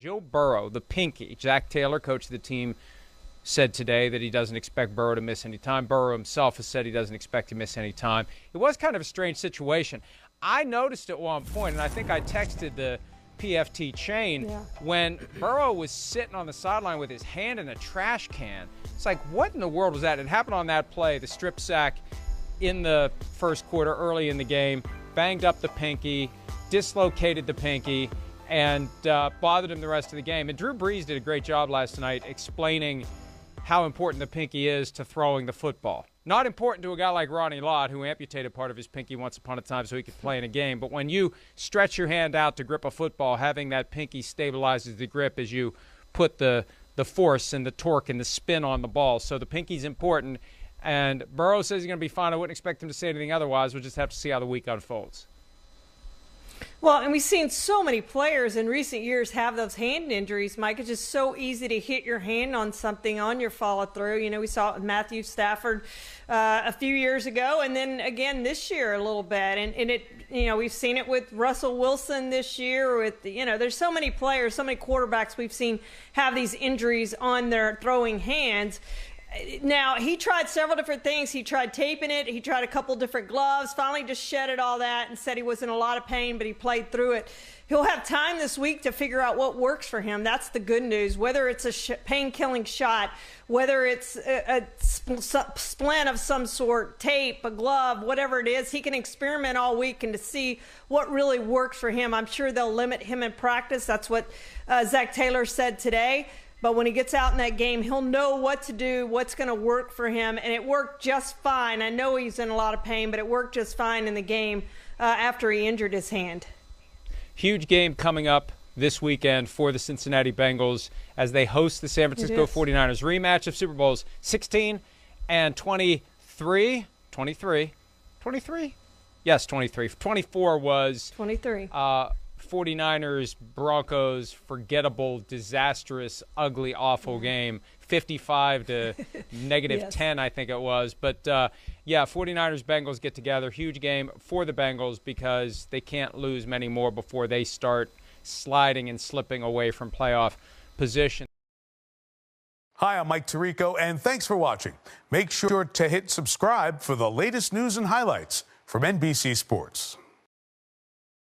Joe Burrow, the pinky, Zach Taylor, coach of the team, said today that he doesn't expect Burrow to miss any time. Burrow himself has said he doesn't expect to miss any time. It was kind of a strange situation. I noticed at one point, and I think I texted the PFT chain, when Burrow was sitting on the sideline with his hand in a trash can. It's like, what in the world was that? It happened on that play, the strip sack in the first quarter early in the game, banged up the pinky, dislocated the pinky, and bothered him the rest of the game. And Drew Brees did a great job last night explaining how important the pinky is to throwing the football. Not important to a guy like Ronnie Lott, who amputated part of his pinky once upon a time so he could play in a game. But when you stretch your hand out to grip a football, having that pinky stabilizes the grip as you put the force and the torque and the spin on the ball. So the pinky's important. And Burrow says he's going to be fine. I wouldn't expect him to say anything otherwise. We'll just have to see how the week unfolds. Well, and we've seen so many players in recent years have those hand injuries, Mike. It's just so easy to hit your hand on something on your follow-through. You know, we saw it with Matthew Stafford a few years ago, and then again this year a little bit. And it, you know, we've seen it with Russell Wilson this year. With, you know, there's so many players, so many quarterbacks we've seen have these injuries on their throwing hands. Now, he tried several different things. He tried taping it. He tried a couple different gloves. Finally just shedded all that and said he was in a lot of pain, but he played through it. He'll have time this week to figure out what works for him. That's the good news. Whether it's a pain-killing shot, whether it's a splint of some sort, tape, a glove, whatever it is, he can experiment all week and to see what really works for him. I'm sure they'll limit him in practice. That's what Zach Taylor said today. But when he gets out in that game, he'll know what to do, what's going to work for him. And it worked just fine. I know he's in a lot of pain, but it worked just fine in the game after he injured his hand. Huge game coming up this weekend for the Cincinnati Bengals as they host the San Francisco 49ers. Rematch of Super Bowls 16 and 23. 23? 23? Yes, 23. 24 was 23. 49ers, Broncos, forgettable, disastrous, ugly, awful game. 55 to negative 10, I think it was. But, yeah, 49ers, Bengals get together. Huge game for the Bengals because they can't lose many more before they start sliding and slipping away from playoff position. Hi, I'm Mike Tirico, and thanks for watching. Make sure to hit subscribe for the latest news and highlights from NBC Sports.